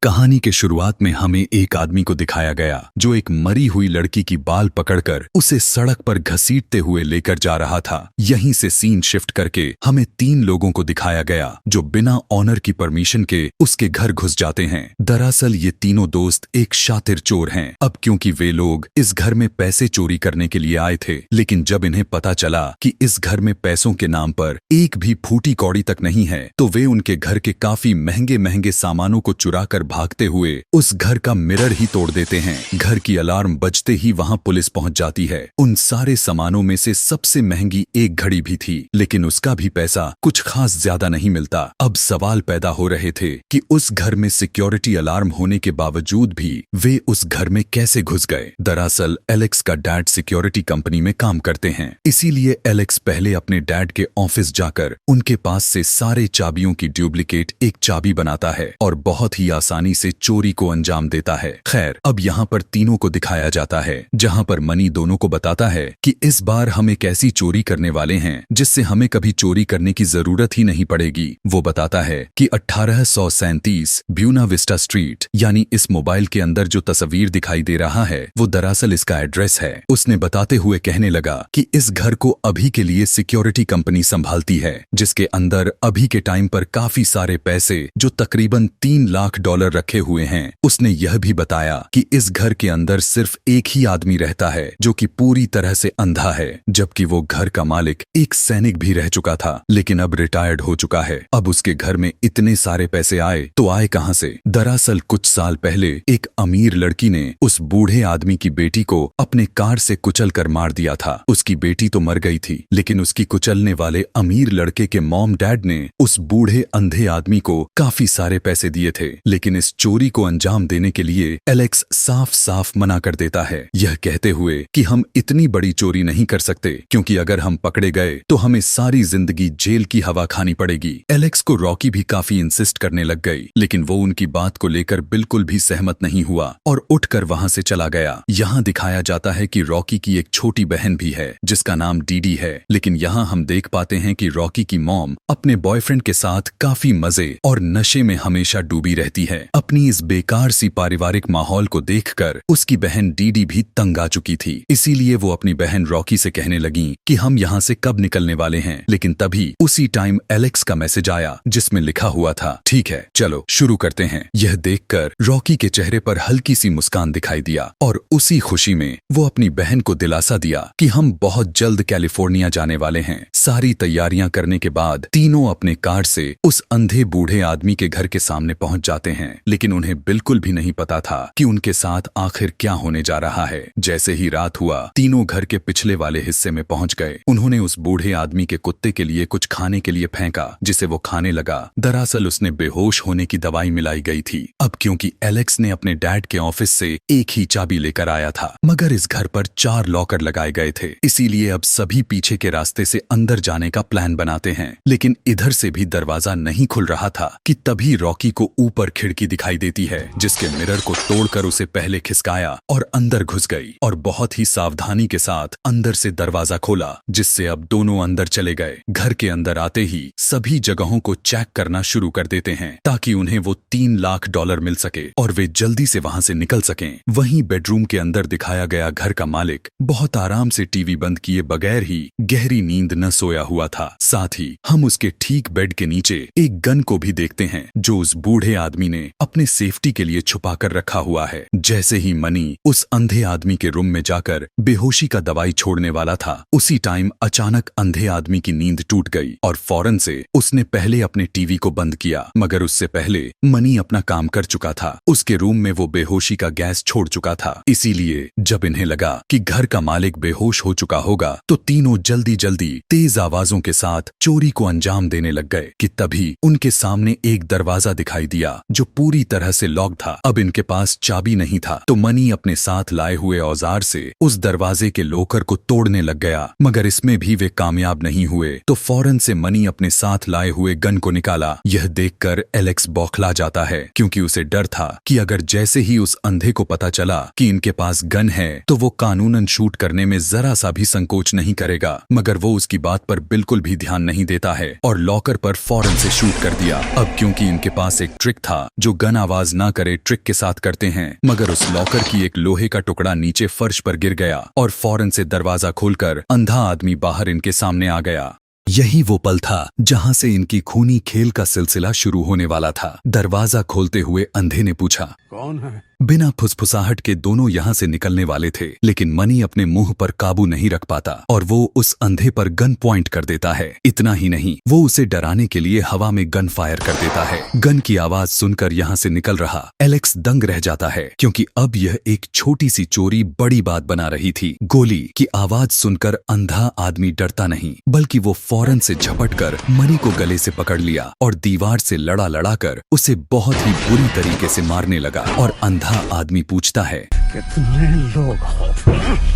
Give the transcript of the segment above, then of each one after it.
कहानी के शुरुआत में हमें एक आदमी को दिखाया गया जो एक मरी हुई लड़की की बाल पकड़कर उसे सड़क पर घसीटते हुए लेकर जा रहा था। यहीं से सीन शिफ्ट करके हमें 3 लोगों को दिखाया गया जो बिना ऑनर की परमिशन के उसके घर घुस जाते हैं। दरअसल ये तीनों दोस्त एक शातिर चोर हैं। अब क्योंकि वे लोग इस घर में पैसे चोरी करने के लिए आए थे, लेकिन जब इन्हें पता चला कि इस घर में पैसों के नाम पर एक भी फूटी कौड़ी तक नहीं है, तो वे उनके घर के काफी महंगे महंगे सामानों को चुरा कर भागते हुए उस घर का मिरर ही तोड़ देते हैं। घर की अलार्म बजते ही वहां पुलिस पहुंच जाती है। उन सारे सामानों में से सबसे महंगी एक घड़ी भी थी, लेकिन उसका भी पैसा कुछ खास ज्यादा नहीं मिलता। अब सवाल पैदा हो रहे थे कि उस घर में सिक्योरिटी अलार्म होने के बावजूद भी वे उस घर में कैसे घुस गए। दरअसल एलेक्स का डैड सिक्योरिटी कंपनी में काम करते हैं, इसीलिए एलेक्स पहले अपने डैड के ऑफिस जाकर उनके पास से सारे चाबियों की डुप्लीकेट एक चाबी बनाता है और बहुत ही आसानी से चोरी को अंजाम देता है। खैर, अब यहाँ पर तीनों को दिखाया जाता है, जहाँ पर मनी दोनों को बताता है कि इस बार हम एक ऐसी चोरी करने वाले हैं जिससे हमें कभी चोरी करने की जरूरत ही नहीं पड़ेगी। वो बताता है कि 1837 ब्यूना विस्टा स्ट्रीट, यानी इस मोबाइल के अंदर जो तस्वीर दिखाई दे रहा है वो दरअसल इसका एड्रेस है। उसने बताते हुए कहने लगा कि इस घर को अभी के लिए सिक्योरिटी कंपनी संभालती है, जिसके अंदर अभी के टाइम पर काफी सारे पैसे जो तकरीबन $3 लाख रखे हुए हैं। उसने यह भी बताया कि इस घर के अंदर सिर्फ एक ही आदमी रहता है जो कि पूरी तरह से अंधा है, जबकि वो घर का मालिक एक सैनिक भी रह चुका था, लेकिन अब रिटायर्ड हो चुका है। अब उसके घर में इतने सारे पैसे आए तो आए कहां से? दरअसल कुछ साल पहले एक अमीर लड़की ने उस बूढ़े आदमी की बेटी को अपने कार से कुचल कर मार दिया था। उसकी बेटी तो मर गई थी, लेकिन उसकी कुचलने वाले अमीर लड़के के मॉम डैड ने उस बूढ़े अंधे आदमी को काफी सारे पैसे दिए थे। लेकिन इस चोरी को अंजाम देने के लिए एलेक्स साफ साफ मना कर देता है, यह कहते हुए कि हम इतनी बड़ी चोरी नहीं कर सकते, क्योंकि अगर हम पकड़े गए तो हमें सारी जिंदगी जेल की हवा खानी पड़ेगी। एलेक्स को रॉकी भी काफी इंसिस्ट करने लग गई, लेकिन वो उनकी बात को लेकर बिल्कुल भी सहमत नहीं हुआ और उठकर वहां से चला गया। यहाँ दिखाया जाता है कि रॉकी की एक छोटी बहन भी है जिसका नाम डीडी है, लेकिन यहाँ हम देख पाते हैं कि रॉकी की मॉम अपने बॉयफ्रेंड के साथ काफी मजे और नशे में हमेशा डूबी रहती है। अपनी इस बेकार सी पारिवारिक माहौल को देखकर उसकी बहन डीडी भी तंग आ चुकी थी, इसीलिए वो अपनी बहन रॉकी से कहने लगी कि हम यहाँ से कब निकलने वाले हैं। लेकिन तभी उसी टाइम एलेक्स का मैसेज आया जिसमें लिखा हुआ था, ठीक है चलो शुरू करते हैं। यह देखकर रॉकी के चेहरे पर हल्की सी मुस्कान दिखाई दिया और उसी खुशी में वो अपनी बहन को दिलासा दिया कि हम बहुत जल्द कैलिफोर्निया जाने वाले हैं। सारी तैयारियां करने के बाद तीनों अपने कार से उस अंधे बूढ़े आदमी के घर के सामने पहुंच जाते हैं, लेकिन उन्हें बिल्कुल भी नहीं पता था कि उनके साथ आखिर क्या होने जा रहा है। जैसे ही रात हुआ, तीनों घर के पिछले वाले हिस्से में पहुंच गए। उन्होंने उस बूढ़े आदमी के कुत्ते के लिए कुछ खाने के लिए फेंका, जिसे वो खाने लगा। दरअसल उसने बेहोश होने की दवाई मिलाई गई थी। अब क्योंकि एलेक्स ने अपने डैड के ऑफिस से एक ही चाबी लेकर आया था, मगर इस घर पर 4 लॉकर लगाए गए थे, इसीलिए अब सभी पीछे के रास्ते से अंदर जाने का प्लान बनाते हैं। लेकिन इधर से भी दरवाजा नहीं खुल रहा था कि तभी रॉकी को ऊपर खिड़की दिखाई देती है, जिसके मिरर को तोड़कर उसे पहले खिसकाया और अंदर घुस गई और बहुत ही सावधानी के साथ अंदर से दरवाजा खोला, जिससे अब दोनों अंदर चले गए। घर के अंदर आते ही सभी जगहों को चेक करना शुरू कर देते हैं ताकि उन्हें वो $3 लाख मिल सके और वे जल्दी से वहां से निकल सकें। वहीं बेडरूम के अंदर दिखाया गया घर का मालिक बहुत आराम से टीवी बंद किए बगैर ही गहरी नींद न सोया हुआ था। साथ ही हम उसके ठीक बेड के नीचे एक गन को भी देखते हैं जो उस बूढ़े आदमी ने अपने सेफ्टी के लिए छुपा कर रखा हुआ है। जैसे ही मनी उस अंधे आदमी के रूम में जाकर बेहोशी का दवाई छोड़ने वाला था, उसी टाइम अचानक अंधे आदमी की नींद टूट गई और फौरन से उसने पहले अपने टीवी को बंद किया। मगर उससे पहले मनी अपना काम कर चुका था। उसके रूम में वो बेहोशी का गैस छोड़ चुका था, इसीलिए जब इन्हें लगा कि घर का मालिक बेहोश हो चुका होगा तो तीनों जल्दी जल्दी तेज आवाजों के साथ चोरी को अंजाम देने लग गए कि तभी उनके सामने एक दरवाजा दिखाई दिया जो पूरी तरह से लॉक था। अब इनके पास चाबी नहीं था, तो मनी अपने साथ लाए हुए औजार से उस दरवाजे के लोकर को तोड़ने लग गया, मगर इसमें भी वे कामयाब नहीं हुए। तो फौरन से मनी अपने साथ लाए हुए गन को निकाला। यह देखकर एलेक्स बौखला जाता है, क्योंकि उसे डर था कि अगर जैसे ही उस अंधे को पता चला कि इनके पास गन है तो वो कानूनन शूट करने में जरा सा भी संकोच नहीं करेगा। मगर वो उसकी बात पर बिल्कुल भी ध्यान नहीं देता है और लॉकर पर फौरन से शूट कर दिया। अब क्योंकि इनके पास एक ट्रिक था जो गन आवाज ना करे ट्रिक के साथ करते हैं, मगर उस लॉकर की एक लोहे का टुकड़ा नीचे फर्श पर गिर गया और फौरन से दरवाजा खोलकर अंधा आदमी बाहर इनके सामने आ गया। यही वो पल था जहां से इनकी खूनी खेल का सिलसिला शुरू होने वाला था। दरवाजा खोलते हुए अंधे ने पूछा, कौन है? बिना फुसफुसाहट के दोनों यहाँ से निकलने वाले थे, लेकिन मनी अपने मुंह पर काबू नहीं रख पाता और वो उस अंधे पर गन पॉइंट कर देता है। इतना ही नहीं, वो उसे डराने के लिए हवा में गन फायर कर देता है। गन की आवाज सुनकर यहाँ से निकल रहा एलेक्स दंग रह जाता है, क्योंकि अब यह एक छोटी सी चोरी बड़ी बात बना रही थी। गोली की आवाज सुनकर अंधा आदमी डरता नहीं, बल्कि वो फौरन से झपटकर मनी को गले से पकड़ लिया और दीवार से लड़ा कर उसे बहुत ही बुरी तरीके से मारने लगा। और अंधा आदमी पूछता है, कितने लोग हो?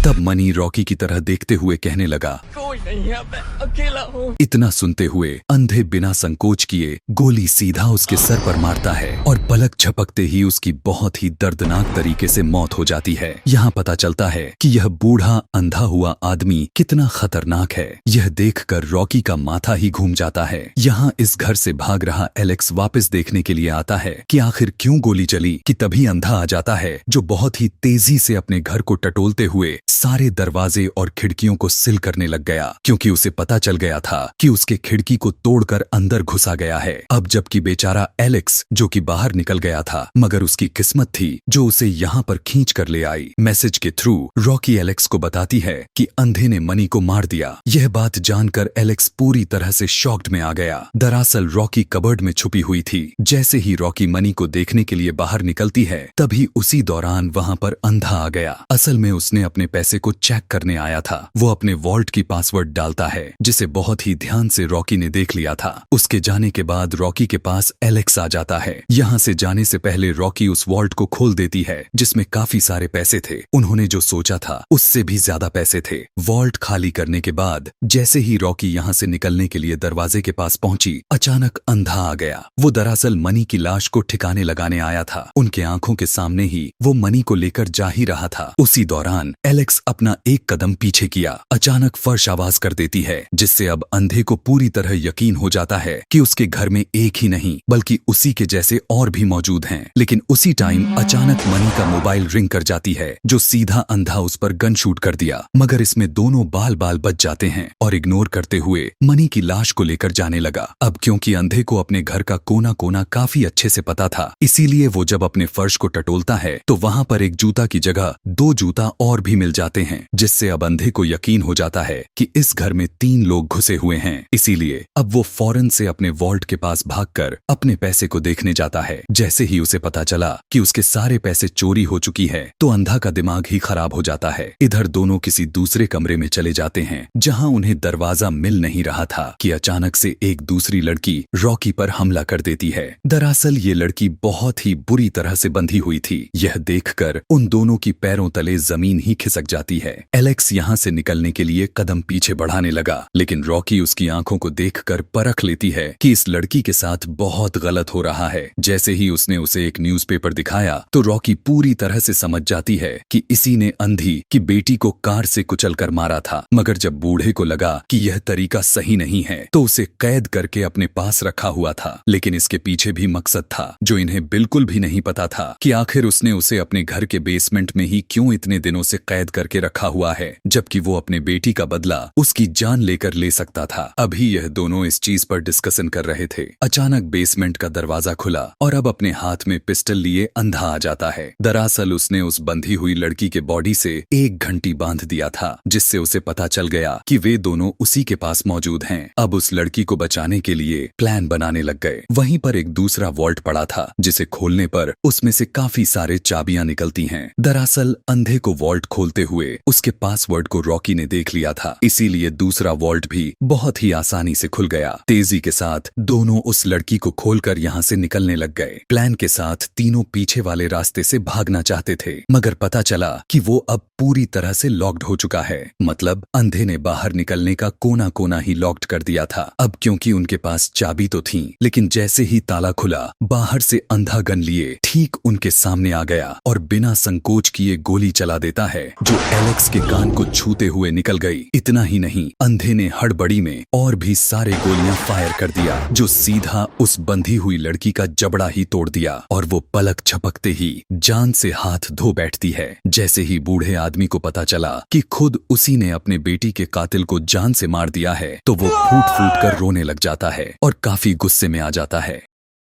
तब मनी रॉकी की तरह देखते हुए कहने लगा, कोई नहीं है, मैं अकेला हूँ। इतना सुनते हुए अंधे बिना संकोच किए गोली सीधा उसके सर पर मारता है और पलक झपकते ही उसकी बहुत ही दर्दनाक तरीके से मौत हो जाती है। यहाँ पता चलता है कि यह बूढ़ा अंधा हुआ आदमी कितना खतरनाक है। यह देखकर रॉकी का माथा ही घूम जाता है। यहाँ इस घर से भाग रहा एलेक्स वापस देखने के लिए आता है कि आखिर क्यों गोली चली, कि तभी अंधा आ जाता है जो बहुत ही तेजी से अपने घर को टटोलते हुए सारे दरवाजे और खिड़कियों को सील करने लग गया, क्योंकि उसे पता चल गया था कि उसके खिड़की को तोड़कर अंदर घुसा गया है। अब जबकि बेचारा एलेक्स जो कि बाहर निकल गया था, मगर उसकी किस्मत थी जो उसे यहाँ पर खींच कर ले आई। मैसेज के थ्रू रॉकी एलेक्स को बताती है कि अंधे ने मनी को मार दिया। यह बात जानकर एलेक्स पूरी तरह से शॉक्ड में आ गया। दरअसल रॉकी कबर्ड में छुपी हुई थी। जैसे ही रॉकी मनी को देखने के लिए बाहर निकलती है, तभी उसी दौरान वहाँ पर अंधा आ गया। असल में उसने अपने पैसे को चेक करने आया था। वो अपने वॉल्ट की पासवर्ड डालता है, जिसे बहुत ही ध्यान से रॉकी ने देख लिया था। उसके जाने के बाद रॉकी के पास एलेक्स आ जाता है। यहाँ से जाने से पहले रॉकी उस वॉल्ट को खोल देती है, जिसमें काफी सारे पैसे थे। उन्होंने जो सोचा था उससे भी ज्यादा पैसे थे। वॉल्ट खाली करने के बाद जैसे ही रॉकी यहाँ से निकलने के लिए दरवाजे के पास पहुंची, अचानक अंधा आ गया। वो दरअसल मनी की लाश को ठिकाने लगाने आया था। उनके आंखों के सामने ही वो मनी को लेकर जा ही रहा था। उसी दौरान एलेक्स अपना एक कदम पीछे किया। अचानक फर्श आवाज कर देती है, जिससे अब अंधे को पूरी तरह यकीन हो जाता है कि उसके घर में एक ही नहीं बल्कि उसी के जैसे और भी मौजूद हैं। लेकिन उसी टाइम अचानक मनी का मोबाइल रिंग कर जाती है, जो सीधा अंधा उस पर गन शूट कर दिया। मगर इसमें दोनों बाल बच जाते हैं और इग्नोर करते हुए मनी की लाश को लेकर जाने लगा। अब क्योंकि अंधे को अपने घर का कोना कोना काफी अच्छे से पता था, इसीलिए वो जब अपने फर्श को टटोलता है तो वहाँ पर एक जूता की जगह 2 जूता और भी मिल जाते हैं, जिससे अब अंधे को यकीन हो जाता है कि इस घर में 3 लोग घुसे हुए हैं। इसीलिए अब वो फौरन से अपने वॉल्ट के पास भागकर अपने पैसे को देखने जाता है। जैसे ही उसे पता चला कि उसके सारे पैसे चोरी हो चुकी है, तो अंधा का दिमाग ही खराब हो जाता है। इधर दोनों किसी दूसरे कमरे में चले जाते हैं, जहाँ उन्हें दरवाजा मिल नहीं रहा था कि अचानक से एक दूसरी लड़की रॉकी पर हमला कर देती है। दरअसल ये लड़की बहुत ही बुरी तरह से बंधी हुई थी। यह देखकर उन दोनों की पैरों तले जमीन ही खिसक जाती है। एलेक्स यहाँ से निकलने के लिए कदम पीछे बढ़ाने लगा, लेकिन रॉकी उसकी आंखों को देखकर परख लेती है कि इस लड़की के साथ बहुत गलत हो रहा है। जैसे ही उसने उसे एक न्यूज़पेपर दिखाया, तो रॉकी पूरी तरह से समझ जाती है कि इसी ने अंधी की बेटी को कार से कुचल कर मारा था। मगर जब बूढ़े को लगा कि यह तरीका सही नहीं है, तो उसे कैद करके अपने पास रखा हुआ था। लेकिन इसके पीछे भी मकसद था, जो इन्हें बिल्कुल भी नहीं पता था कि आखिर उसने उसे अपने घर के बेसमेंट में ही क्यों इतने दिनों से कैद करके रखा हुआ है, जबकि वो अपने बेटी का बदला उसकी जान लेकर ले सकता था। अभी यह दोनों इस चीज पर डिस्कशन कर रहे थे। अचानक बेसमेंट का दरवाजा खुला और अब अपने हाथ में पिस्टल लिए अंधा आ जाता है। दरअसल उसने उस बंधी हुई लड़की के बॉडी से एक घंटी बांध दिया था, जिससे उसे पता चल गया कि वे दोनों उसी के पास मौजूद हैं। अब उस लड़की को बचाने के लिए प्लान बनाने लग गए। वहीं पर एक दूसरा वॉल्ट पड़ा था, जिसे खोलने पर उसमें से काफी सारे चाबियां निकलती हैं। दरअसल अंधे को वॉल्ट खोलते हुए उसके पासवर्ड को रॉकी ने देख लिया था, इसीलिए दूसरा वॉल्ट भी बहुत ही आसानी से खुल गया। तेजी के साथ दोनों उस लड़की को खोलकर यहाँ से निकलने लग गए। प्लान के साथ तीनों पीछे वाले रास्ते से भागना चाहते थे, मगर पता चला कि वो अब पूरी तरह से लॉक्ड हो चुका है। मतलब अंधे ने बाहर निकलने का कोना कोना ही लॉक्ड कर दिया था। अब क्योंकि उनके पास चाबी तो थी, लेकिन जैसे ही ताला खुला, बाहर से अंधा गन लिए ठीक उनके सामने आ गया और बिना संकोच किए गोली चला देता है। जो एलेक्स के कान को छूते हुए निकल गई। इतना ही नहीं, अंधे ने हड़बड़ी में और भी सारे गोलियां फायर कर दिया जो सीधा उस बंधी हुई लड़की का जबड़ा ही तोड़ दिया और वो पलक झपकते ही जान से हाथ धो बैठती है। जैसे ही बूढ़े आदमी को पता चला कि खुद उसी ने अपने बेटी के कातिल को जान से मार दिया है तो वो फूट फूट कर रोने लग जाता है और काफी गुस्से में आ जाता है।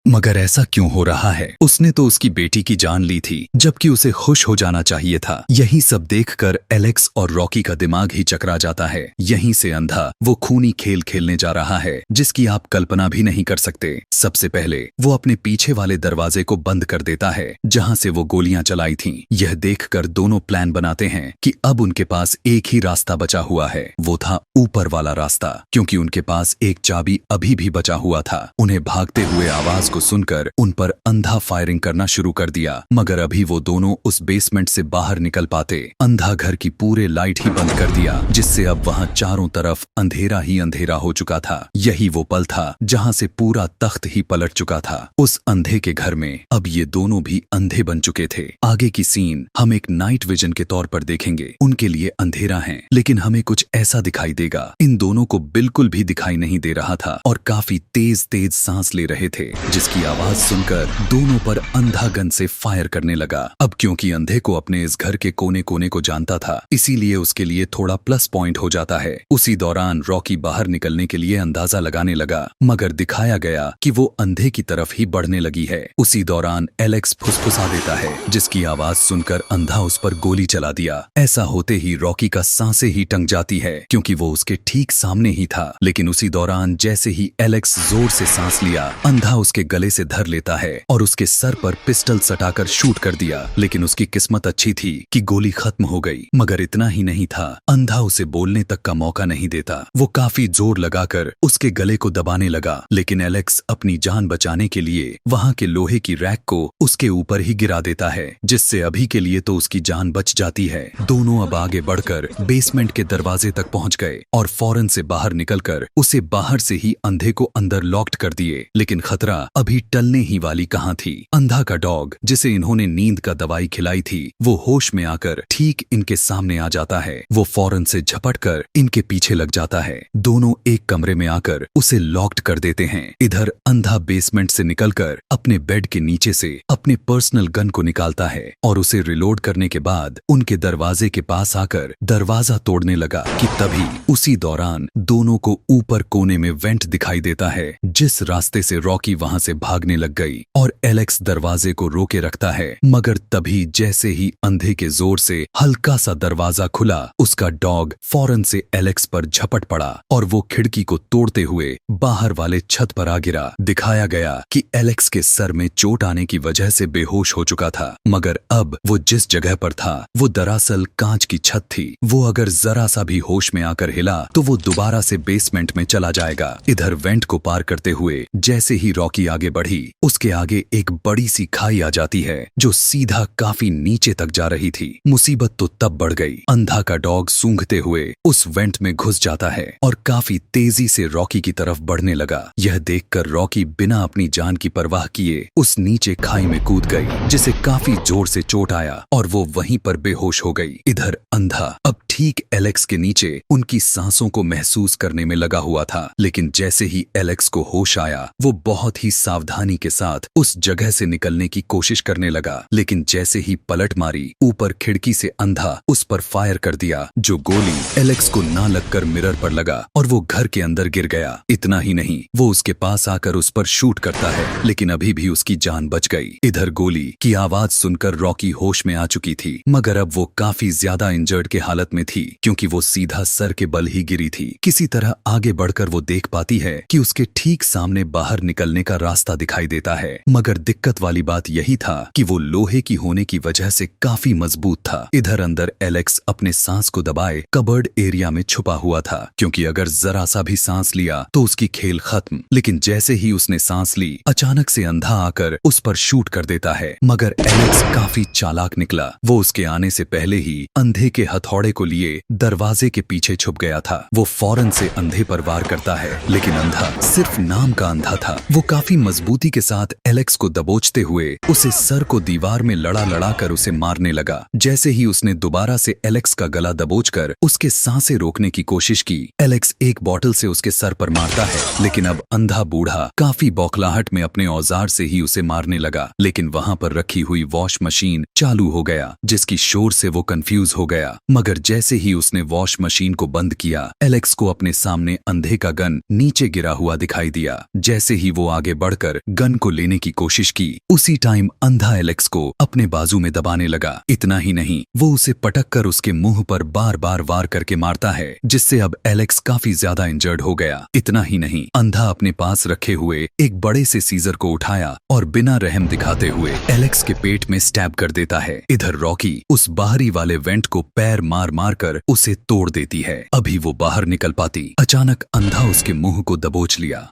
मगर ऐसा क्यों हो रहा है? उसने तो उसकी बेटी की जान ली थी जबकि उसे खुश हो जाना चाहिए था। यही सब देखकर एलेक्स और रॉकी का दिमाग ही चकरा जाता है। यहीं से अंधा वो खूनी खेल खेलने जा रहा है जिसकी आप कल्पना भी नहीं कर सकते। सबसे पहले वो अपने पीछे वाले दरवाजे को बंद कर देता है जहां से वो गोलियां चलाई थीं। यह देखकर दोनों प्लान बनाते हैं कि अब उनके पास एक ही रास्ता बचा हुआ है, वो था ऊपर वाला रास्ता, क्योंकि उनके पास एक चाबी अभी भी बचा हुआ था। उन्हें भागते हुए आवाज को सुनकर उन पर अंधा फायरिंग करना शुरू कर दिया। मगर अभी वो दोनों उस बेसमेंट से बाहर निकल पाते, अंधा घर की पूरे लाइट ही बंद कर दिया जिससे अब वहां चारों तरफ अंधेरा ही अंधेरा हो चुका था। यही वो पल था जहां से पूरा तख्त ही पलट चुका था। उस अंधे के घर में अब ये दोनों भी अंधे बन चुके थे। आगे की सीन हम एक नाइट विजन के तौर पर देखेंगे। उनके लिए अंधेरा है लेकिन हमें कुछ ऐसा दिखाई देगा। इन दोनों को बिल्कुल भी दिखाई नहीं दे रहा था और काफी तेज तेज सांस ले रहे थे जिसकी आवाज सुनकर दोनों पर अंधा गन से फायर करने लगा। अब क्योंकि अंधे को अपने इस घर के कोने कोने को जानता था इसीलिए उसके लिए थोड़ा प्लस पॉइंट हो जाता है। उसी दौरान रॉकी बाहर निकलने के लिए अंदाजा लगाने लगा मगर दिखाया गया कि वो अंधे की तरफ ही बढ़ने लगी है। उसी दौरान एलेक्स फुसफुसा देता है जिसकी आवाज सुनकर अंधा उस पर गोली चला दिया। ऐसा होते ही रॉकी का सांसें ही टंक जाती है क्योंकि वो उसके ठीक सामने ही था। लेकिन उसी दौरान जैसे ही एलेक्स जोर से सांस लिया, अंधा उसके गले से धर लेता है और उसके सर पर पिस्टल सटाकर शूट कर दिया। लेकिन उसकी किस्मत अच्छी थी कि गोली खत्म हो गई। मगर इतना ही नहीं था, अंधा उसे बोलने तक का मौका नहीं देता। वो काफी जोर लगाकर उसके गले को दबाने लगा लेकिन एलेक्स अपनी जान बचाने के लिए वहां के लोहे की रैक को उसके ऊपर ही गिरा देता है जिससे अभी के लिए तो उसकी जान बच जाती है। दोनों अब आगे बढ़कर बेसमेंट के दरवाजे तक पहुंच गए और फौरन से बाहर निकलकर उसे बाहर से ही अंधे को अंदर लॉक्ड कर दिए। लेकिन खतरा अभी टलने ही वाली कहां थी। अंधा का डॉग जिसे इन्होंने नींद का दवाई खिलाई थी वो होश में आकर ठीक इनके सामने आ जाता है। वो फौरन से झपटकर इनके पीछे लग जाता है। दोनों एक कमरे में आकर उसे लॉक्ड कर देते हैं। इधर अंधा बेसमेंट से निकलकर अपने बेड के नीचे से अपने पर्सनल गन को निकालता है और उसे रिलोड करने के बाद उनके दरवाजे के पास आकर दरवाजा तोड़ने लगा कि तभी उसी दौरान दोनों को ऊपर कोने में वेंट दिखाई देता है जिस रास्ते से रॉकी वहां से भागने लग गई और एलेक्स दरवाजे को रोके रखता है। मगर तभी जैसे ही अंधे के जोर से हल्का सा दरवाजा खुला, उसका डॉग फौरन से एलेक्स पर झपट पड़ा और वो खिड़की को तोड़ते हुए बाहर वाले छत पर आ गिरा। दिखाया गया कि एलेक्स के सर में चोट आने की वजह से बेहोश हो चुका था। मगर अब वो जिस जगह पर था वो दरअसल कांच की छत थी। वो अगर जरा सा भी होश में आकर हिला तो वो दोबारा से बेसमेंट में चला जाएगा। इधर वेंट को पार करते हुए जैसे ही रॉकी आगे बढ़ी, उसके आगे एक बड़ी सी खाई आ जाती है जो सीधा काफी नीचे तक जा रही थी। मुसीबत तो तब बढ़ गई। अंधा का डॉग सूंघते हुए उस वेंट में घुस जाता है और काफी तेजी से रॉकी की तरफ बढ़ने लगा। यह देखकर रॉकी बिना अपनी जान की परवाह किए उस नीचे खाई में कूद गई जिसे काफी जोर से चोट आया और वो वहीं पर बेहोश हो गई। इधर अंधा अब ठीक एलेक्स के नीचे उनकी सांसों को महसूस करने में लगा हुआ था। लेकिन जैसे ही एलेक्स को होश आया वो बहुत ही सावधानी के साथ उस जगह से निकलने की कोशिश करने लगा। लेकिन जैसे ही पलट मारी, ऊपर खिड़की से अंधा उस पर फायर कर दिया जो गोली एलेक्स को ना लगकर मिरर पर लगा और वो घर के अंदर गिर गया। इतना ही नहीं, वो उसके पास आकर उस पर शूट करता है लेकिन अभी भी उसकी जान बच गई। इधर गोली की आवाज सुनकर रॉकी होश में आ चुकी थी मगर अब वो काफी ज्यादा इंजर्ड के हालत में थी क्योंकि वो सीधा सर के बल ही गिरी थी। किसी तरह आगे बढ़कर वो देख पाती है कि उसके ठीक सामने बाहर निकलने का रास्ता दिखाई देता है। मगर दिक्कत वाली बात यही था कि वो लोहे की होने की वजह से काफी मजबूत था। इधर अंदर एलेक्स अपने सांस को दबाए कबर्ड एरिया में छुपा हुआ था क्योंकि अगर जरा सा भी सांस लिया तो उसकी खेल खत्म। लेकिन जैसे ही उसने सांस ली, अचानक से अंधा आकर उस पर शूट कर देता है। मगर एलेक्स काफी चालाक निकला। वो उसके आने से पहले ही अंधे के हथौड़े को लिए दरवाजे के पीछे छुप गया था। वो फौरन से अंधे पर वार करता है लेकिन अंधा सिर्फ नाम का अंधा था। वो काफी मजबूती के साथ एलेक्स को दबोचते हुए उसे सर को दीवार में लड़ा कर उसे मारने लगा। जैसे ही उसने दोबारा से एलेक्स का गला दबोचकर उसके सांसें रोकने की कोशिश की, एलेक्स एक बॉटल से उसके सर पर मारता है, लेकिन अब अंधा बूढ़ा काफी बौखलाहट में अपने औजार से ही उसे मारने लगा। लेकिन वहां पर रखी हुई वॉश मशीन चालू हो गया, जिसकी शोर से वो कंफ्यूज हो गया। मगर जैसे ही उसने वॉश मशीन को बंद किया, एलेक्स को अपने सामने अंधे का गन नीचे गिरा हुआ दिखाई दिया। जैसे ही वो आगे बढ़कर गन को लेने की कोशिश की, उसी टाइम अंधा एलेक्स को अपने बाजू में दबाने लगा। इतना ही नहीं, वो उसे पटक कर उसके मुंह पर बार बार वार करके मारता है, जिससे अब एलेक्स काफी ज्यादा इंजर्ड हो गया। इतना ही नहीं, अंधा अपने पास रखे हुए एक बड़े से सीजर को उठाया और बिना रहम दिखाते हुए एलेक्स के पेट में स्टैब कर देता है। इधर रॉकी उस बाहरी वाले वेंट को पैर मार मार कर उसे तोड़ देती है। अभी वो बाहर निकल पाती, अचानक अंधा उसके मुंह को दबोच लिया।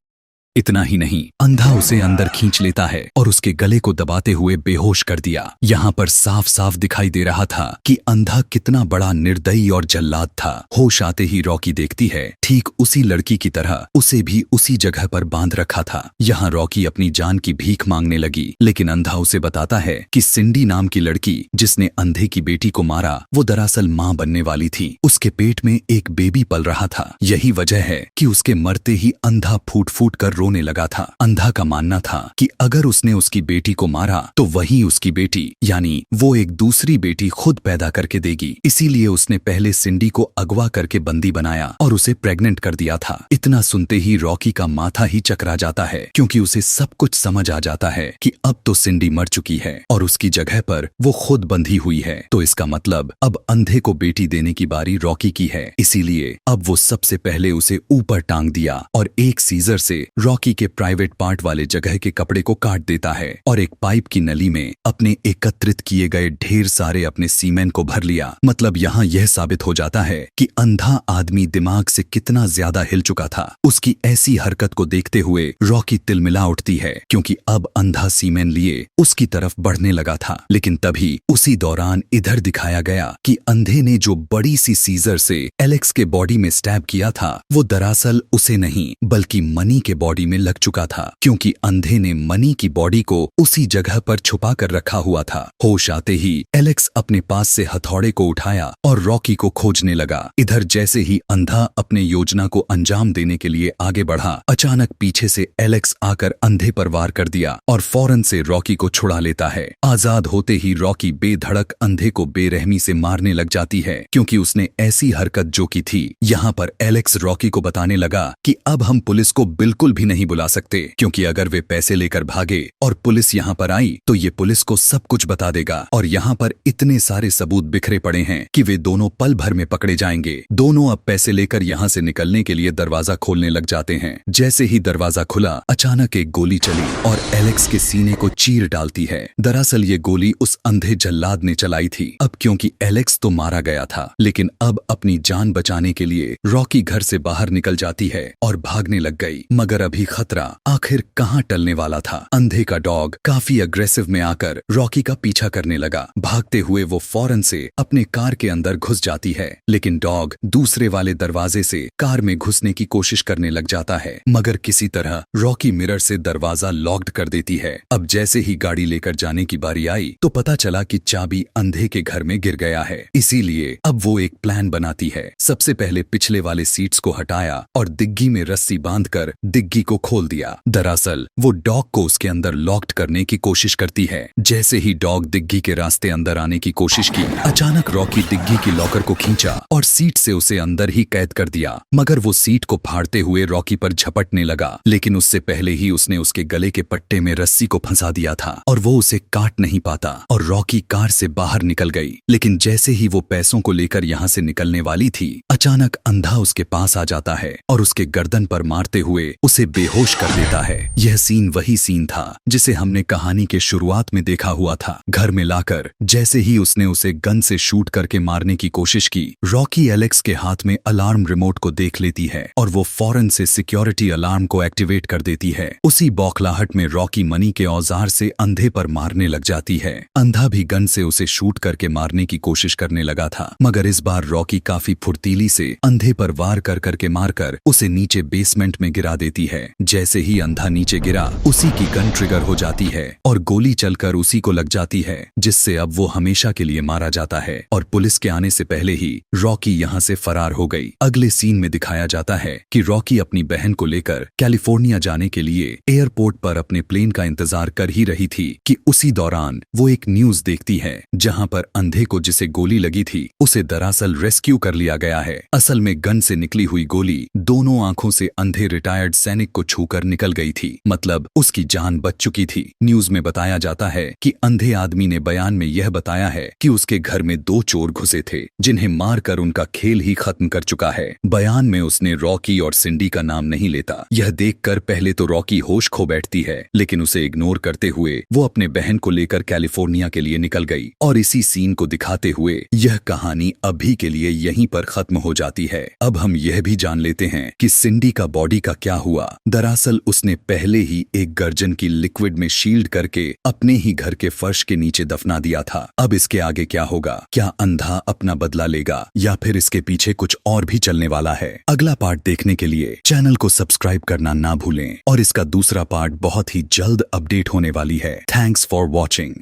इतना ही नहीं, अंधा उसे अंदर खींच लेता है और उसके गले को दबाते हुए बेहोश कर दिया। यहाँ पर साफ साफ दिखाई दे रहा था कि अंधा कितना बड़ा निर्दयी और जल्लाद था। होश आते ही रॉकी देखती है, ठीक उसी लड़की की तरह उसे भी उसी जगह पर बांध रखा था। यहाँ रॉकी अपनी जान की भीख मांगने लगी, लेकिन अंधा उसे बताता है कि सिंडी नाम की लड़की जिसने अंधे की बेटी को मारा, वो दरअसल माँ बनने वाली थी। उसके पेट में एक बेबी पल रहा था। यही वजह है कि उसके मरते ही अंधा फूट फूट कर रोने लगा था। अंधा का मानना था कि अगर उसने उसकी बेटी को मारा तो वही उसकी बेटी यानी वो एक दूसरी बेटी खुद पैदा करके देगी। इसीलिए उसने पहले सिंडी को अगवा करके बंदी बनाया और उसे प्रेग्नेंट कर दिया था। इतना सुनते ही रॉकी का माथा ही चकरा जाता है, क्योंकि उसे सब कुछ समझ आ जाता है कि अब तो सिंडी मर चुकी है और उसकी जगह पर वो खुद बंधी हुई है। तो इसका मतलब अब अंधे को बेटी देने की बारी रॉकी की है। इसीलिए अब वो सबसे पहले उसे ऊपर टांग दिया और एक सीजर से रॉकी के प्राइवेट पार्ट वाले जगह के कपड़े को काट देता है और एक पाइप की नली में अपने एकत्रित किए गए ढेर सारे अपने सीमेन को भर लिया। मतलब यहाँ यह साबित हो जाता है कि अंधा आदमी दिमाग से कितना ज्यादा हिल चुका था। उसकी ऐसी हरकत को देखते हुए रॉकी तिलमिला उठती है, क्योंकि अब अंधा सीमेन लिए उसकी तरफ बढ़ने लगा था। लेकिन तभी उसी दौरान इधर दिखाया गया कि अंधे ने जो बड़ी सी सीजर से एलेक्स के बॉडी में स्टैब किया था, वो दरअसल उसे नहीं बल्कि मनी के बॉडी में लग चुका था, क्योंकि अंधे ने मनी की बॉडी को उसी जगह पर छुपा कर रखा हुआ था। होश आते ही एलेक्स अपने पास से हथौड़े को उठाया और रॉकी को खोजने लगा। इधर जैसे ही अंधा अपने योजना को अंजाम देने के लिए आगे बढ़ा, अचानक पीछे से एलेक्स आकर अंधे पर वार कर दिया और फौरन से रॉकी को छुड़ा लेता है। आजाद होते ही रॉकी बेधड़क अंधे को बेरहमी से मारने लग जाती है, क्योंकि उसने ऐसी हरकत जो की थी। यहाँ पर एलेक्स रॉकी को बताने लगा कि अब हम पुलिस को बिल्कुल भी नहीं बुला सकते, क्योंकि अगर वे पैसे लेकर भागे और पुलिस यहाँ पर आई तो ये पुलिस को सब कुछ बता देगा और यहाँ पर इतने सारे सबूत बिखरे पड़े हैं कि वे दोनों पल भर में पकड़े जाएंगे। दोनों अब पैसे लेकर यहाँ से निकलने के लिए दरवाजा खोलने लग जाते हैं। जैसे ही दरवाजा खुला, अचानक एक गोली चली और एलेक्स के सीने को चीर डालती है। दरअसल ये गोली उस अंधे जल्लाद ने चलाई थी। अब क्योंकि एलेक्स तो मारा गया था, लेकिन अब अपनी जान बचाने के लिए रॉकी घर से बाहर निकल जाती है और भागने लग गई। मगर अभी खतरा आखिर कहाँ टलने वाला था। अंधे का डॉग काफी अग्रेसिव में आकर रॉकी का पीछा करने लगा। भागते हुए वो फौरन से अपने कार के अंदर घुस जाती है, लेकिन डॉग दूसरे वाले दरवाजे से कार में घुसने की कोशिश करने लग जाता है, मगर किसी तरह रॉकी मिरर से दरवाजा लॉक्ड कर देती है। अब जैसे ही गाड़ी लेकर जाने की बारी आई तो पता चला कि चाबी अंधे के घर में गिर गया है। इसीलिए अब वो एक प्लान बनाती है। सबसे पहले पिछले वाले सीट्स को हटाया और डिग्गी में रस्सी बांधकर डिग्गी को खोल दिया। दरअसल वो डॉग को उसके अंदर लॉक्ड करने की कोशिश करती है। जैसे ही डॉग डिग्गी के रास्ते अंदर आने की कोशिश की, अचानक रॉकी डिग्गी की लॉकर को खींचा और सीट से उसे अंदर ही कैद कर दिया। मगर वो सीट को फाड़ते हुए रॉकी पर झपटने लगा, लेकिन उससे पहले ही उसने उसके गले के पट्टे में रस्सी को फंसा दिया था और वो उसे काट नहीं पाता और रॉकी कार से बाहर निकल गई। लेकिन जैसे ही वो पैसों को लेकर यहाँ से निकलने वाली थी, अचानक अंधा उसके पास आ जाता है और उसके गर्दन पर मारते हुए उसे बेहोश कर देता है। यह सीन वही सीन था जिसे हमने कहानी के शुरुआत में देखा हुआ था। घर में लाकर जैसे ही उसने उसे गन से शूट करके मारने की कोशिश की, रॉकी एलेक्स के हाथ में अलार्म रिमोट को देख लेती है और वो फौरन से सिक्योरिटी अलार्म को एक्टिवेट कर देती है। उसी बौखलाहट में रॉकी मनी के औजार से अंधे पर मारने लग जाती है। अंधा भी गन से उसे शूट करके मारने की कोशिश करने लगा था, मगर इस बार रॉकी काफी फुर्तीली गोली से अंधे पर वार कर करके मारकर उसे नीचे बेसमेंट में गिरा देती है। जैसे ही अंधा नीचे गिरा उसी की गन ट्रिगर हो जाती है और गोली चलकर उसी को लग जाती है, जिससे अब वो हमेशा के लिए मारा जाता है और पुलिस के आने से पहले ही रॉकी यहाँ से फरार हो गई। अगले सीन में दिखाया जाता है कि रॉकी अपनी बहन को लेकर कैलिफोर्निया जाने के लिए एयरपोर्ट पर अपने प्लेन का इंतजार कर ही रही थी कि उसी दौरान वो एक न्यूज देखती है जहां पर अंधे को जिसे गोली लगी थी उसे दरअसल रेस्क्यू कर लिया गया है। असल में गन से निकली हुई गोली दोनों आंखों से अंधे रिटायर्ड सैनिक को छूकर निकल गई थी, मतलब उसकी जान बच चुकी थी। न्यूज में बताया जाता है कि अंधे आदमी ने बयान में यह बताया है कि उसके घर में 2 चोर घुसे थे जिन्हें मारकर उनका खेल ही खत्म कर चुका है। बयान में उसने रॉकी और सिंडी का नाम नहीं लेता। यह देखकर पहले तो रॉकी होश खो बैठती है, लेकिन उसे इग्नोर करते हुए वो अपने बहन को लेकर कैलिफोर्निया के लिए निकल गई और इसी सीन को दिखाते हुए यह कहानी अभी के लिए यहीं पर खत्म हो जाती है। अब हम यह भी जान लेते हैं कि सिंडी का बॉडी का क्या हुआ। दरअसल उसने पहले ही एक गर्जन की लिक्विड में शील्ड करके अपने ही घर के फर्श के नीचे दफना दिया था। अब इसके आगे क्या होगा? क्या अंधा अपना बदला लेगा या फिर इसके पीछे कुछ और भी चलने वाला है? अगला पार्ट देखने के लिए चैनल को सब्सक्राइब करना ना भूलें और इसका दूसरा पार्ट बहुत ही जल्द अपडेट होने वाली है। Thanks for watching.